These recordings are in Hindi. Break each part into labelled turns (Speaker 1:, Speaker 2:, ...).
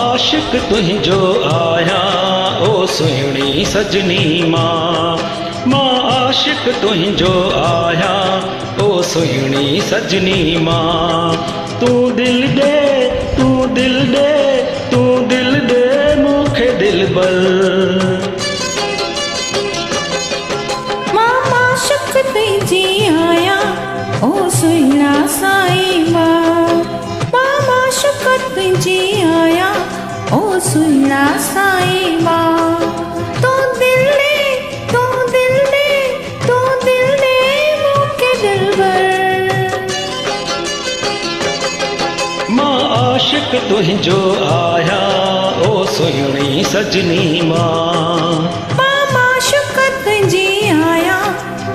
Speaker 1: आशिक तुझो आया ओ सुहिणी सजनी मां आशिक तुझो आया ओ सुहिणी सजनी मां। तू दिल दे तू दिल दे तू दिल दे मूंखे दिलबर।
Speaker 2: मां आशिक तुझी आया ओ सुहिणा साईं मां आशिक तुझी आया ओ सुहिणा साईं मां। तू दिल दे तू दिल दे तू दिल दे मूंखे दिलबर।
Speaker 1: मां आशिक तुझो आया ओ सुहिणी सजनी मां
Speaker 2: आशिक तुझी आया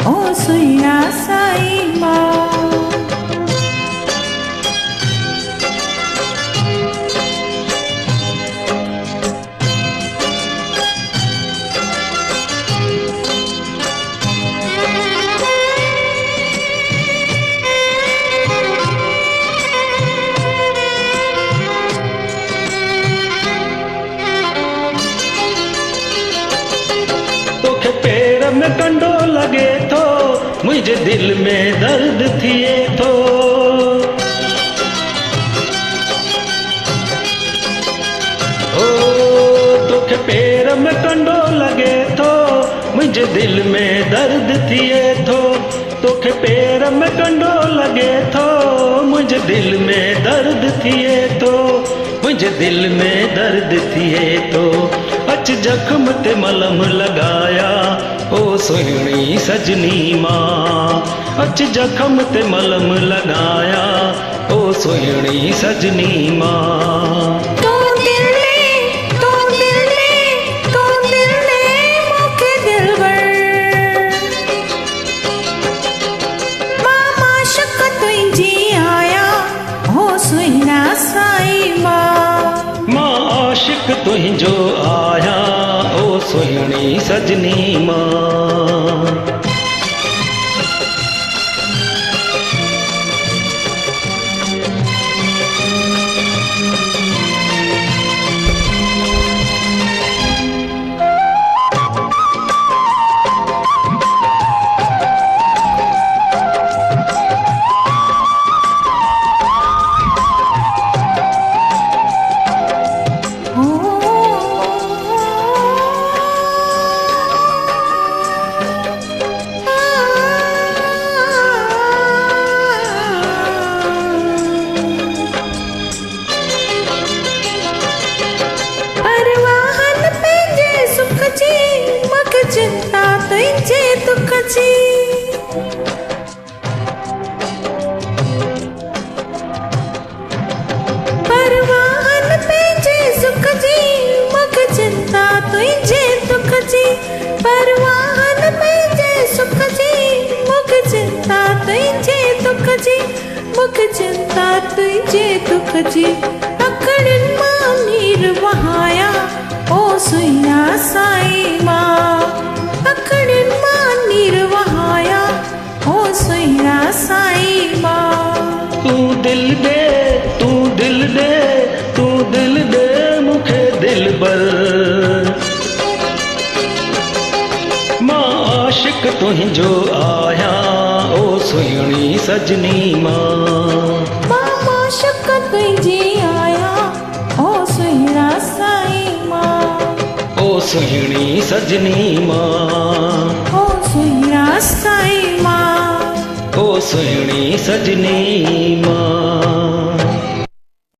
Speaker 2: ओ सुहिणा साईं मां।
Speaker 1: तोखे पेर में कंडो लगे थो मुझे दिल में दर्द थिए थो। ओ तोखे पेर में कंडो लगे थो मुझे दिल में दर्द थिए थो। तोखे पेर में कंडो लगे थो मुझे दिल में दर्द थिए थो मुझे दिल में दर्द थिए थो। अच जख्म ते मलम लगाया ओ सुहिणी सजनी मां अच जख्म ते मलम लगाया ओ सुहिणी सजनी मां।
Speaker 2: तू दिल दे तू दिल दे तू दिल दे मूंखे दिलबर। मां आशिक तुझी आया ओ सुहिणा साईं मां
Speaker 1: आशिक तुझो आया ओ सुहिणी सजनी मां।
Speaker 2: चिंता तुझे दुख जी परवाहन पंहिंजे सुख जी मुख चिंता तुझे दुख जी परवाहन पंहिंजे सुख जी मुख चिंता तुझे दुख जी मुख चिंता तुझे दुख जी। अखड़नि मां नीर वहाया ओ सुहिणा साईं मां अखड़नि मां नीर वहाया ओ सुहिणा साईं मां।
Speaker 1: तू दिल दे तू दिल दे तू दिल दे मूंखे दिलबर। मां आशिक तुझो आया ओ सुहिणी सजनी मां
Speaker 2: आशिक तुझी आया ओ सुहिणा साईं मां
Speaker 1: ओ सुहिणी सजनी मां
Speaker 2: ओ सुहिणा साईं मां
Speaker 1: ओ सुहिणी सजनी मां।